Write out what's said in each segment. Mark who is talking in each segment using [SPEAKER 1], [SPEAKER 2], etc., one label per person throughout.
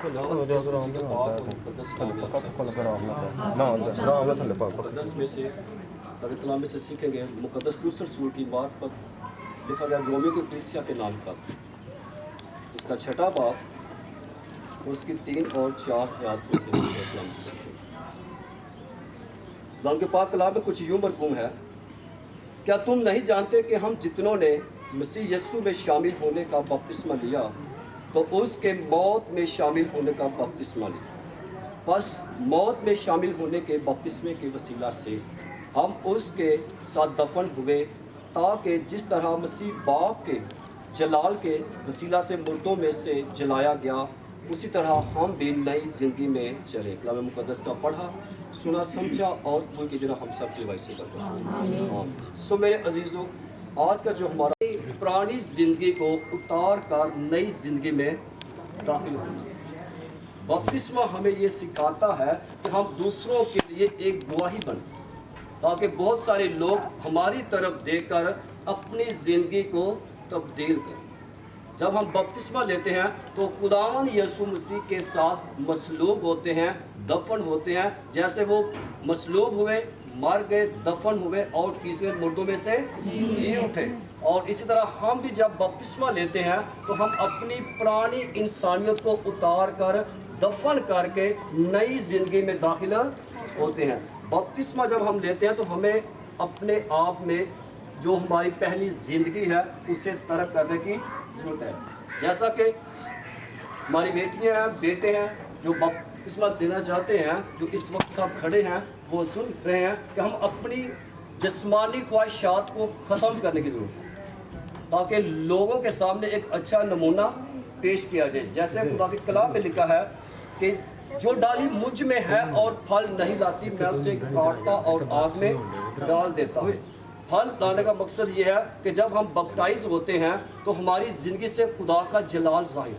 [SPEAKER 1] मुक़द्दस में से अगर कलाम में से सीखेंगे मुक़द्दस पौलुस रसूल की मार्फत लिखा गया रोमियो की कलीसिया के नाम पर, इसका 6वां बाब उसकी 3 और 4 आयत में से कलाम से सीखेंगे। कलाम के पाक कलाम में कुछ यूँ मरकूम है, क्या तुम नहीं जानते कि हम जितनों ने मसीह यस्सु में शामिल होने का बपतिस्मा लिया तो उसके मौत में शामिल होने का बपतिस्मा लिया। बस मौत में शामिल होने के बपतिस्मे के वसीला से हम उसके साथ दफन हुए, ताकि जिस तरह मसीह बाप के जलाल के वसीला से मुर्दों में से जलाया गया, उसी तरह हम भी नई ज़िंदगी में चले। कलाम मुक़द्दस का पढ़ा, सुना, समझा और कबूल की जरा हम सब की वजह से करते हैं। सो मेरे अजीज़ों, आज का जो हमारा पुरानी ज़िंदगी को उतार कर नई ज़िंदगी में दाखिल होना, बपतिस्मा हमें ये सिखाता है कि हम दूसरों के लिए एक गवाही बने, ताकि बहुत सारे लोग हमारी तरफ देखकर अपनी ज़िंदगी को तब्दील करें। जब हम बपतिस्मा लेते हैं तो खुदावंद यीशु मसीह के साथ मसलूब होते हैं, दफन होते हैं। जैसे वो मसलूब हुए, मर गए, दफन हुए और तीसरे मुर्दों में से जी उठे, और इसी तरह हम भी जब बपतिस्मा लेते हैं तो हम अपनी पुरानी इंसानियत को उतार कर दफन करके नई ज़िंदगी में दाखिल होते हैं। बपतिस्मा जब हम लेते हैं तो हमें अपने आप में जो हमारी पहली ज़िंदगी है उसे तर्क करने की ज़रूरत है। जैसा कि हमारी बेटियां हैं, बेटे हैं जो बपतिस्मा देना चाहते हैं, जो इस वक्त सब खड़े हैं, वो सुन रहे हैं कि हम अपनी जिस्मानी ख्वाहिशात को ख़त्म करने की ज़रूरत है, ताकि लोगों के सामने एक अच्छा नमूना पेश किया जाए। जैसे खुदा के कलाम में लिखा है कि जो डाली मुझ में है और फल नहीं लाती, मैं उसे काटता और आग में डाल देता हूँ। फल लाने का मकसद ये है कि जब हम बपटाइज होते हैं तो हमारी ज़िंदगी से खुदा का जलाल ज़ाहिर,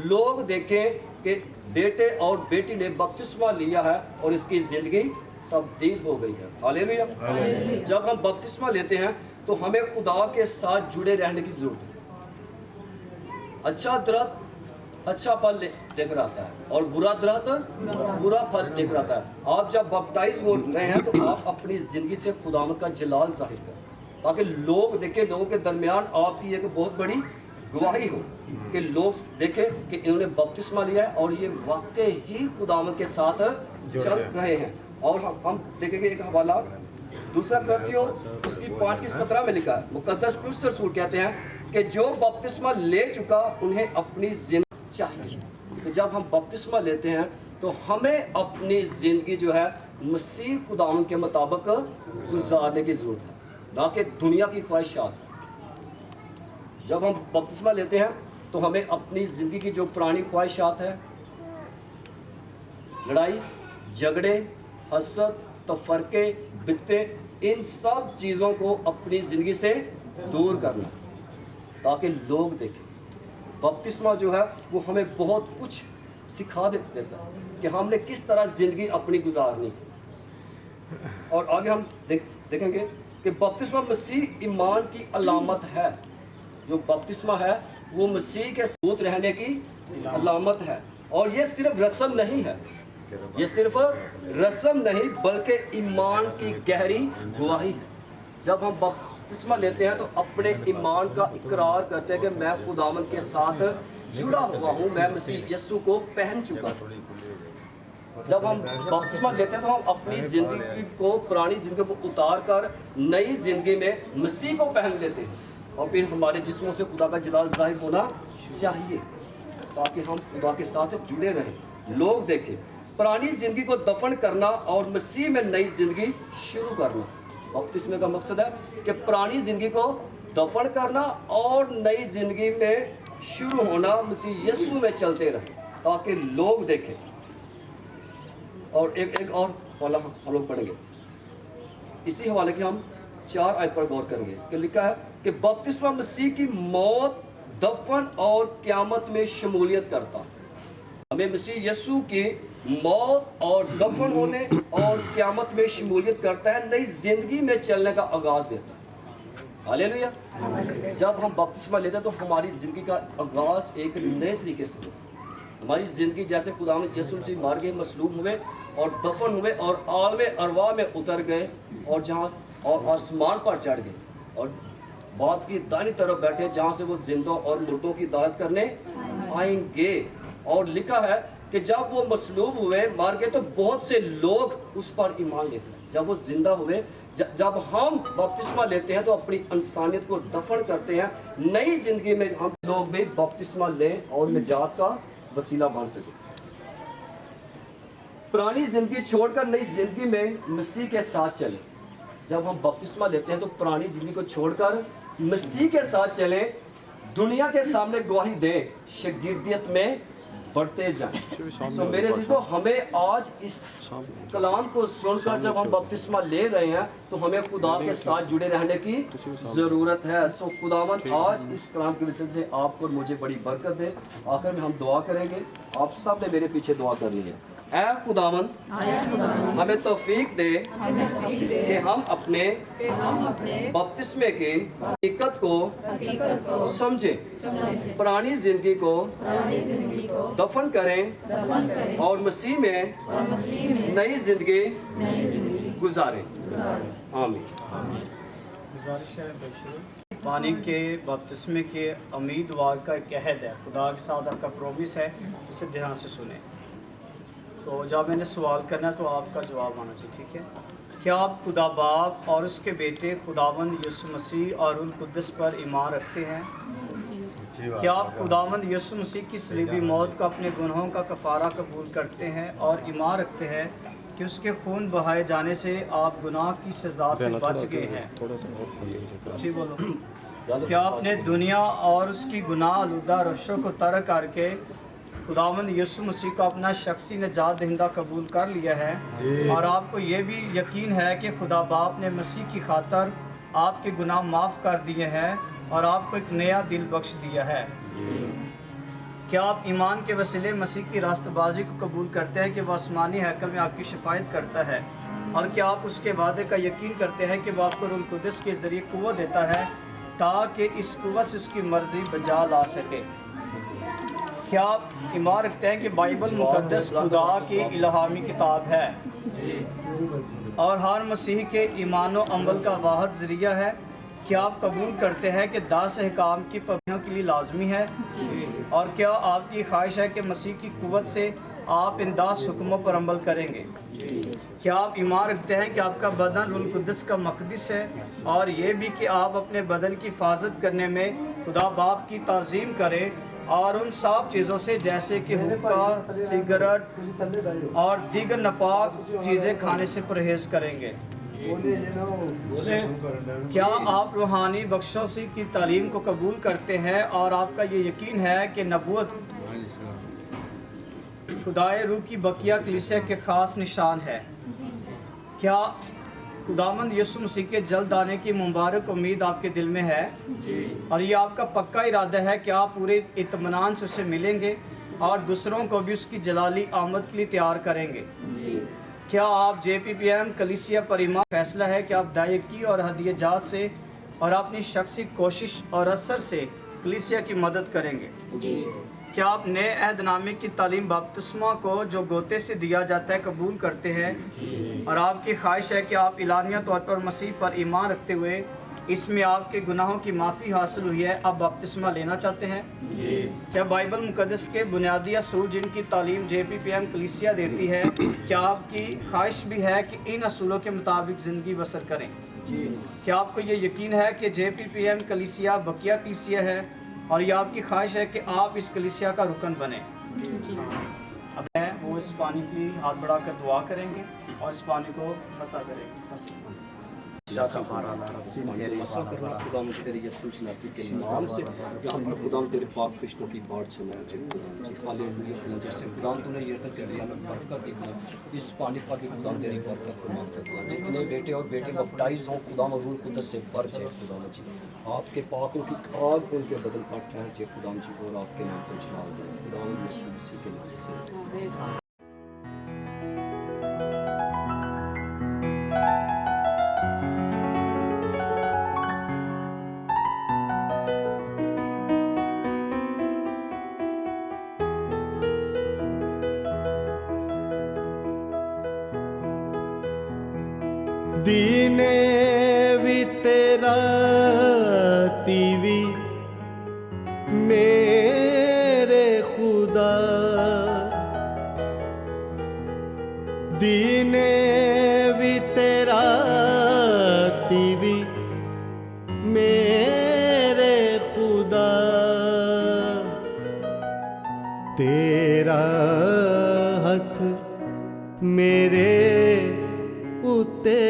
[SPEAKER 1] लोग देखें कि बेटे और बेटी ने बपतिस्मा लिया है और इसकी ज़िंदगी तब्दील हो गई है। हालेलुया। जब हम बपतिस्मा लेते हैं तो हमें खुदा के साथ जुड़े रहने की ज़रूरत है। अच्छा दरख्त अच्छा फल लेकर आता है और बुरा दरख्त बुरा फल लेकर आता है। आप जब बपटाइज हो रहे हैं तो आप अपनी ज़िंदगी से खुदावंद का जलाल ज़ाहिर करें, ताकि लोग देखें, लोगों के दरमियान आपकी एक बहुत बड़ी गवाही हो कि लोग देखें कि इन्होंने बपतिस्मा लिया है और ये वाकई ही खुदावंद के साथ चल रहे हैं। और हम देखेंगे एक हवाला दूसरा करतियों उसकी 5:17 में लिखा है, मुक़द्दस पौलुस रसूल कहते हैं कि जो बपतिस्मा ले चुका उन्हें अपनी ज़िंदगी चाहिए। तो जब हम बपतिस्मा लेते हैं तो हमें अपनी ज़िंदगी जो है मसीह खुदावंद के मुताबिक गुजारने की ज़रूरत है, ना कि दुनिया की ख्वाहिशात। जब हम बपतिस्मा लेते हैं तो हमें अपनी ज़िंदगी की जो पुरानी ख्वाहिशात है, लड़ाई झगड़े, हसद, तफरके, बित्ते, इन सब चीज़ों को अपनी ज़िंदगी से दूर करना, ताकि लोग देखें। बपतिस्मा जो है वो हमें बहुत कुछ सिखा देता है कि हमने किस तरह ज़िंदगी अपनी गुजारनी। और आगे हम देखेंगे कि बपतिस्मा मसीह ईमान की अलामत है। जो बपतिस्मा है वो मसीह के साथ रहने की अलामत है, और ये सिर्फ रस्म नहीं है, ये सिर्फ रस्म नहीं बल्कि ईमान की गहरी गवाही है। जब हम बपतिस्मा लेते हैं तो अपने ईमान का इकरार करते हैं कि मैं खुदावंद के साथ जुड़ा हुआ हूँ, मैं मसीह यस्सु को पहन चुका हूँ। जब हम बपतिस्मा लेते हैं तो हम अपनी ज़िंदगी को, पुरानी ज़िंदगी को उतार कर नई ज़िंदगी में मसीह को पहन लेते हैं, और फिर हमारे जिस्मों से खुदा का जलाल ज़ाहिर होना चाहिए, ताकि हम खुदा के साथ जुड़े रहें, लोग देखें। पुरानी ज़िंदगी को दफन करना और मसीह में नई ज़िंदगी शुरू करना। बपतिस्मे का मकसद है कि पुरानी ज़िंदगी को दफन करना और नई ज़िंदगी में शुरू होना, मसीह यीशु में चलते रहें, ताकि लोग देखें। और एक और वाला हम लोग पढ़ेंगे, इसी हवाले के हम 4 आयत पर गौर करेंगे कि लिखा है कि बपतिस्मा मसीह की मौत, दफन और क़यामत में शमूलियत करता। हमें मसीह यीशु की मौत और दफन होने और क़यामत में शमूलियत करता है, नई ज़िंदगी में चलने का आगाज़ देता है। हालेलुया। जब हम बपतिस्मा लेते हैं तो हमारी ज़िंदगी का आगाज़ एक नए तरीके से होता है, हमारी ज़िंदगी जैसे खुदावंद यीशु मसीह मार गए, मसलूब हुए और दफन हुए और आलम अरवा में उतर गए और जहाँ और आसमान पर चढ़ गए और बाप की दाहिनी तरफ बैठे जहाँ से वो जिंदों और मुर्दों की दावत करने आएंगे। और लिखा है कि जब वो मसलूब हुए, मार गए, तो बहुत से लोग उस पर ईमान लेते हैं। जब वो जिंदा हुए, जब हम बपतिस्मा लेते हैं तो अपनी इंसानियत को दफन करते हैं, नई जिंदगी में हम लोग भी बपतिस्मा लें और निजात का वसीला बन सके। पुरानी जिंदगी छोड़कर नई जिंदगी में मसीह के साथ चलें। जब हम बपतिस्मा लेते हैं तो पुरानी जिंदगी को छोड़कर मसीह के साथ चलें, दुनिया के सामने गवाही दें, शागिर्दियत में बढ़ते जाएं। सो मेरे अज़ीज़ों, हमें आज इस कलाम को सुनकर जब हम बपतिस्मा ले रहे हैं तो हमें खुदा के साथ जुड़े रहने की ज़रूरत है। सो खुदावंद आज इस कलाम की वजह से आपको और मुझे बड़ी बरकत दे। आखिर में हम दुआ करेंगे, आप सब ने मेरे पीछे दुआ करनी है। ऐ खुदावंद, हमें तौफीक दे कि हम अपने बपतिस्मे की हकीकत को समझें, पुरानी जिंदगी को दफन करें और मसीह में नई जिंदगी गुजारें। आमीन।
[SPEAKER 2] गुजारिश है पानी के बपतिस्मे के उम्मीदवार का एक अहद है, खुदा के साथ आपका प्रोमिस है, इसे ध्यान से सुने। तो जब मैंने सवाल करना है तो आपका जवाब आना चाहिए, ठीक है। क्या आप खुदा बाप और उसके बेटे खुदावंद यीशु मसीह और रूह कुद्दस पर ईमान रखते हैं? क्या आप खुदावंद यीशु मसीह की सलीबी मौत का अपने गुनाहों का कफ़ारा कबूल करते हैं और ईमान रखते हैं कि उसके खून बहाए जाने से आप गुनाह की सज़ा से बच गए हैं? जी बोलो। क्या आपने दुनिया और उसकी गुनाह आलूदा रवशों को तर्क करके खुदावंद यीशु मसीह को अपना शख्सी निजात दहिंदा कबूल कर लिया है, और आपको ये भी यकीन है कि खुदा बाप ने मसीह की खातर आपके गुनाह माफ़ कर दिए हैं और आपको एक नया दिल बख्श दिया है? क्या आप ईमान के वसीले मसीह की रास्तबाजी को कबूल करते हैं कि वह आसमानी हैकल में आपकी शिफायत करता है? और क्या आप उसके वादे का यकीन करते हैं कि वह आपको रूह कुद्दस के ज़रिए कुव्वत देता है ताकि इस कुव्वत से उसकी मर्ज़ी बजा ला सके? क्या आप ईमान रखते हैं कि बाइबल मुकद्दस खुदा की इल्हामी किताब है और हर मसीह के ईमान और अमल का वाहिद ज़रिया है? क्या आप कबूल करते हैं कि 10 अहकाम की पाबंदियों के लिए लाजमी है? और क्या आपकी ख्वाहिश है कि मसीह की कुव्वत से आप इन 10 हुक्मों पर अमल करेंगे? क्या आप ईमान रखते हैं कि आपका बदन रूह कुद्दस का मक़दिस है, और ये भी कि आप अपने बदन की हिफाजत करने में खुदा बाप की ताज़ीम करें और उन सब चीज़ों से जैसे कि हुक्का, सिगरेट और दीगर नापाक चीज़ें खाने से परहेज़ करेंगे? क्या आप रूहानी बख्शों की तालीम को कबूल करते हैं और आपका ये यकीन है कि नबूवत खुदाए रूह की बकिया कलीसिया के ख़ास निशान है? क्या खुदावंद यीशु मसीह के जल्द आने की मुबारक उम्मीद आपके दिल में है, और ये आपका पक्का इरादा है कि आप पूरे इत्मीनान से उसे मिलेंगे और दूसरों को भी उसकी जलाली आमद के लिए तैयार करेंगे? क्या आप JPPM कलीसिया पर ईमान फैसला है कि आप दायकी और हदियत से और अपनी शख्सी कोशिश और असर से कलीसिया की मदद करेंगे? क्या आप नए अहदनामे की तालीम बपतिस्मा को जो गोते से दिया जाता है कबूल करते हैं, और आपकी ख्वाहिश है कि आप इलानिया तौर पर मसीह पर ईमान रखते हुए इसमें आपके गुनाहों की माफ़ी हासिल हुई है, आप बपतिस्मा लेना चाहते हैं? क्या बाइबल मुकद्दस के बुनियादी असूल जिनकी तालीम JPPM कलीसिया देती है, क्या आपकी ख्वाहिश भी है कि इन असूलों के मुताबिक ज़िंदगी बसर करें? क्या आपको ये यकीन है कि JPPM कलीसिया बकिया कलीसिया है, और ये आपकी ख्वाहिश है कि आप इस कलीसिया का रुकन बने? अब है वो इस पानी के लिए हाथ बढ़ाकर दुआ करेंगे और इस पानी को फंसा करेंगे।
[SPEAKER 1] मसा करना खुदा मुझे तेरी यीशु नासी के नाम से, यहाँ पर खुदा तेरे पाक फरिश्तों की बाढ़ सुना मुझे हालेलुया। खुदा जैसे खुदा तूने ये तक कर दिया, मैं बरकत दिखना इस पानी का भी खुदा तेरी बरकत को माफ कर दिया। जितने बेटे और बेटी बपटाइज हों खुदा रूह कुद्दस से भर जाए खुदा मुझे, आपके पाकों की आग उनके बदन पर ठहर जाए खुदा मुझे, और आपके नाम को चला दे खुदा यीशु मसीह के नाम से।
[SPEAKER 3] ਦੀਨੇ ਵੀ ਤੇਰਾ ਤੀਵੀ ਮੇਰੇ ਖੁਦਾ, ਦੀਨੇ ਵੀ ਤੇਰਾ ਤੀਵੀ ਮੇਰੇ ਖੁਦਾ, ਤੇਰਾ ਹੱਥ ਮੇਰੇ ਉੱਤੇ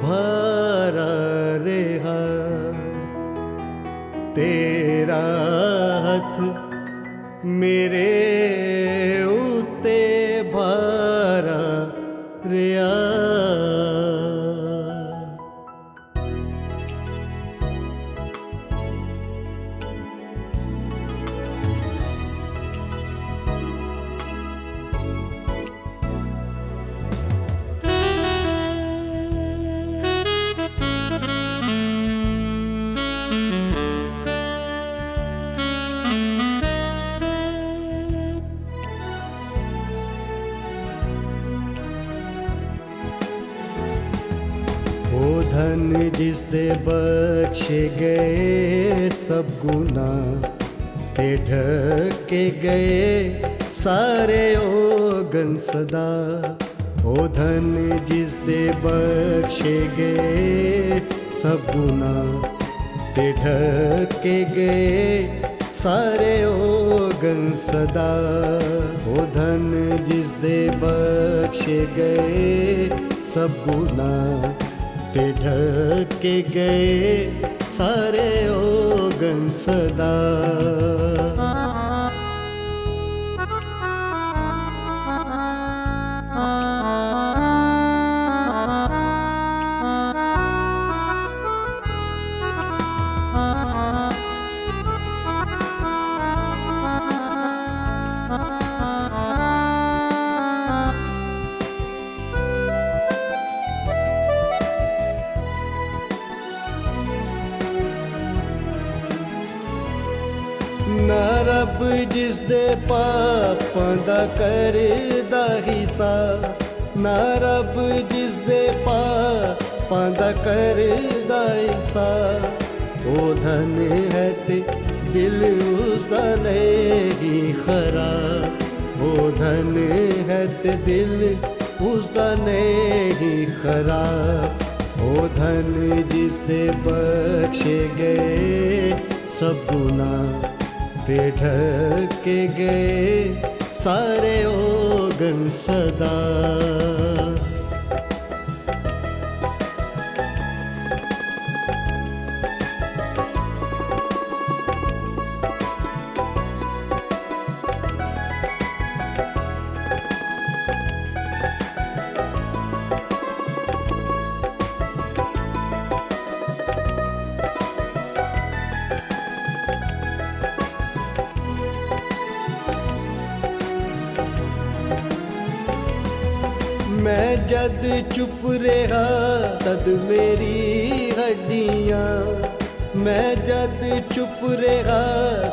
[SPEAKER 3] ਭਾਰਾ ਰਿਹਾ, ਤੇਰਾ ਹੱਥ ਮੇਰੇ ਉੱਤੇ ਭਾਰਾ ਰਿਹਾ। ਉਹ ਧਨ ਜਿਸ ਦੇ ਬਖਸ਼ੇ ਗਏ ਸਭ ਗੁਨਾਹ, ਤੇ ਢਕੇ ਗਏ ਸਾਰੇ ਔਗਣ ਸਦਾ। ਉਹ ਧਨ ਜਿਸ ਦੇ ਬਖਸ਼ੇ ਗਏ ਸਭ ਗੁਨਾਹ, ਤੇ ਢਕੇ ਗਏ ਸਾਰੇ ਔਗਣ ਸਦਾ। ਉਹ ਧਨ ਜਿਸ ਦੇ ਬਖਸ਼ੇ ਗਏ ਸਭ ਗੁਨਾਹ, ਤੇ ਢਕੇ ਗਏ ਸਾਰੇ ਔਗਣ ਸਦਾ। ਨਾ ਰੱਬ ਜਿਸ ਦੇ ਪਾਪਾਂ ਦਾ ਕਰਦਾ ਹਿਸਾਬ, ਨਾ ਰੱਬ ਜਿਸ ਦੇ ਪਾਪਾਂ ਦਾ ਕਰਦਾ ਹਿਸਾਬ। ਉਹ ਧਨ ਹੈ ਤੇ ਦਿਲ ਉਸਦਾ ਨਹੀਂ ਖਰਾਬ, ਉਹ ਧਨ ਹੈ ਤੇ ਦਿਲ ਉਸਦਾ ਨਹੀਂ ਖਰਾਬ। ਉਹ ਧਨ ਜਿਸ ਦੇ ਬਖਸ਼ੇ ਗਏ ਸਭ ਗੁਨਾਹ, ਤੇ ਢਕੇ ਗਏ ਸਾਰੇ ਔਗਣ ਸਦਾ। ਮੈਂ ਜਦ ਚੁੱਪ ਰਿਹਾ ਤਦ ਮੇਰੀ ਹੱਡੀਆਂ, ਮੈਂ ਜਦ ਚੁੱਪ ਰਿਹਾ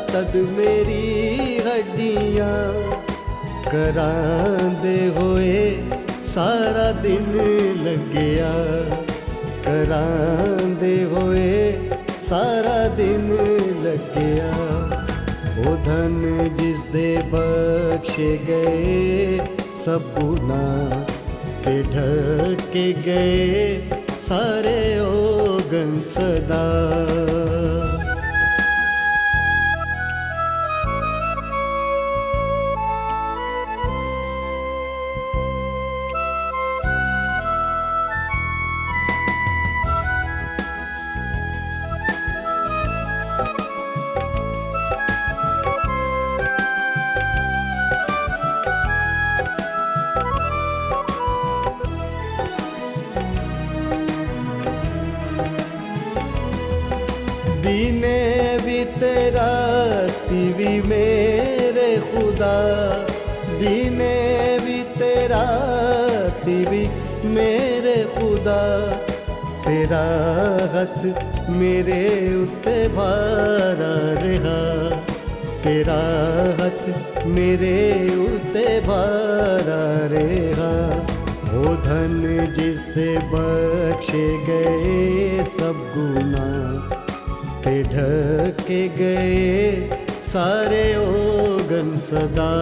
[SPEAKER 3] ਤਦ ਮੇਰੀ ਹੱਡੀਆਂ ਕਰਾਂਦੇ ਹੋਏ ਸਾਰਾ ਦਿਨ ਲੱਗਿਆ, ਕਰਾਂਦੇ ਹੋਏ ਸਾਰਾ ਦਿਨ ਲੱਗਿਆ। ਉਹ ਧਨ ਜਿਸ ਦੇ ਬਖਸ਼ੇ ਗਏ ਸਭ ਗੁਨਾਹ, ਤੇ ਢਕੇ ਗਏ ਸਾਰੇ ਔਗਣ ਸਦਾ। ਦੀਨੇ ਵੀ ਤੇਰਾ ਤੀਵੀ ਮੇਰੇ ਖੁਦਾ, ਦੀਨੇ ਵੀ ਤੇਰਾ ਤੀਵੀ ਮੇਰੇ ਖੁਦਾ। ਤੇਰਾ ਹੱਥ ਮੇਰੇ ਉੱਤੇ ਭਾਰਾ ਰਿਹਾ, ਤੇਰਾ ਹੱਥ ਮੇਰੇ ਉੱਤੇ ਭਾਰਾ ਰਿਹਾ। ਉਹ ਧਨ ਜਿਸ ਦੇ ਬਖਸ਼ੇ ਗਏ ਸਭ ਗੁਨਾਹ ਤੇ ਢਕੇ ਗਏ ਸਾਰੇ ਔਗਣ ਸਦਾ।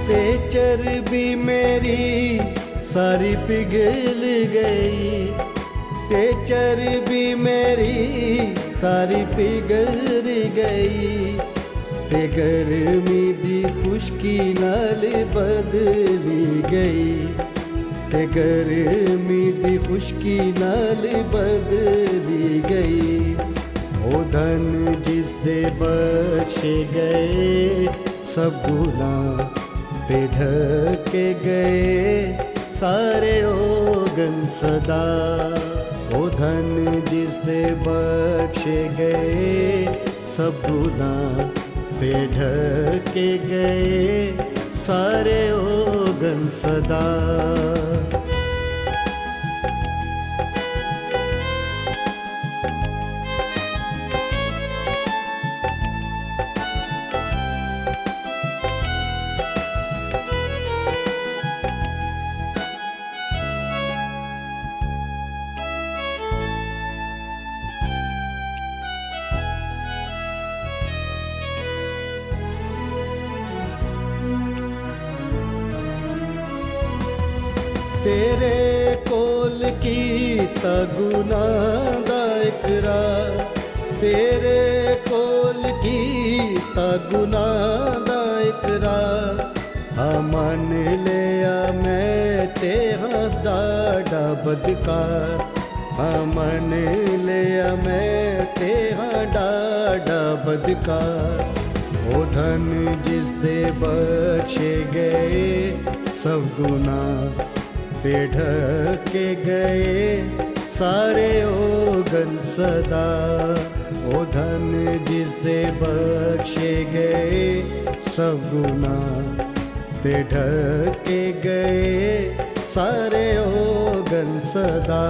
[SPEAKER 3] ते चर्बी मेरी सारी पिघल गई, ते चर्बी मेरी सारी पिघल गई, ते गर्मी दी खुशकी नाल बदली गई, ते गर्मी दी खुशकी नाल बदली गई। ओ धन जिस दे बख्शे गए सब गुनाह ते ढके गए सारे औगण सदा। ओ धन जिस दे बख्शे गए सब गुनाह ते ढके गए सारे औगण सदा। तेरे कोल कीता गुनाह दा इकरार, तेरे कोल कीता गुनाह दा इकरार, हाँ मान लिया मैं तेरा डाढ़ा बदकार, हाँ मान लिया मैं तेरा डाढ़ा बदकार। ओ धन जिस दे बख्शे गए सब गुनाह ते ढके गए सारे औगण सदा। ओ धन जिस दे बख्शे गए सब गुनाह ते ढके गए सारे औगण सदा।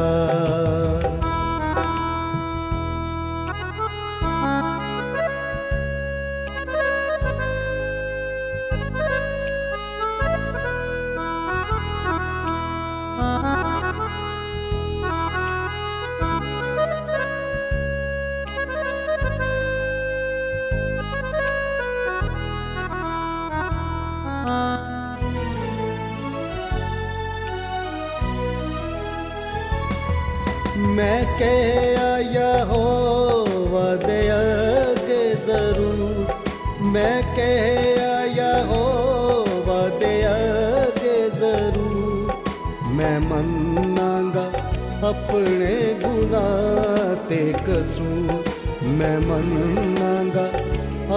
[SPEAKER 3] मैं कह आया हो वादे आगे ज़रूर, मैं कह आया हो वादे आगे ज़रूर, मैं मनांगा अपने गुनाह ते कसूर, मैं मनांगा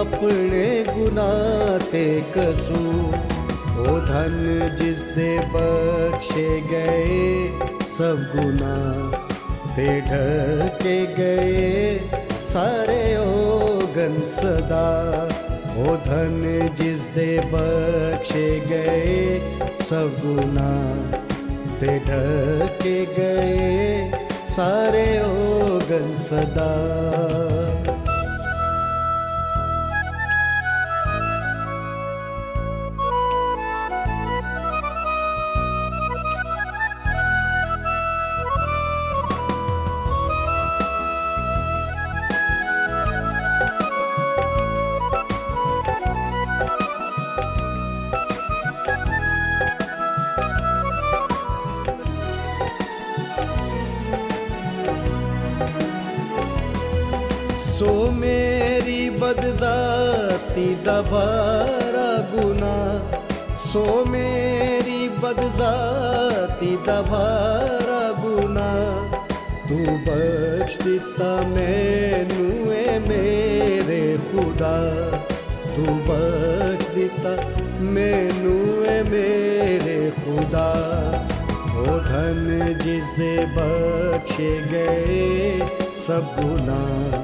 [SPEAKER 3] अपने गुनाह ते कसूर। ओ धन जिस दे बख्शे गए सब गुनाह ते ढके गए सारे औगण सदा। ओ धन जिस दे बख्शे गए सब गुनाह ते ढके गए सारे औगण सदा। सो मेरी बदजाती दा भारा गुनाह, सो मेरी बदजाती दा भारा गुनाह, तू बख्श दिता मैनू ए मेरे खुदा, तू बख्श दिता मैनू ए मेरे खुदा। धन जिस दे बख्शे गए सब गुनाह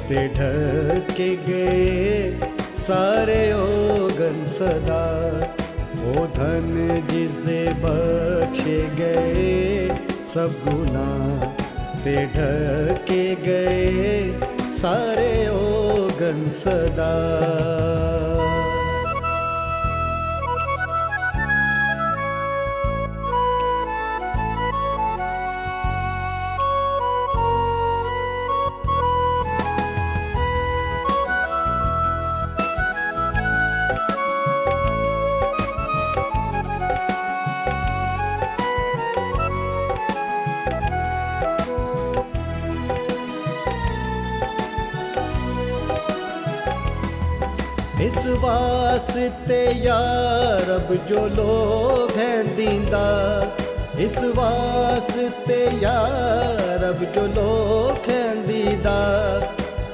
[SPEAKER 3] ते ढके गए सारे ओगन सदा। ओ धन जिस दे बख्शे गए सब गुनाह ते ढके गए सारे ओगन सदा। इस वास्ते यार अब जो लोग हैं दींदा, इस वास्ते यार अब जो लोग हैं दीदा।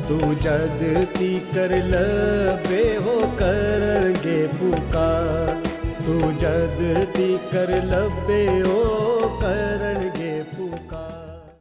[SPEAKER 3] तू जद ती कर लबे हो करनगे पुकार, तू जद ती कर लबे हो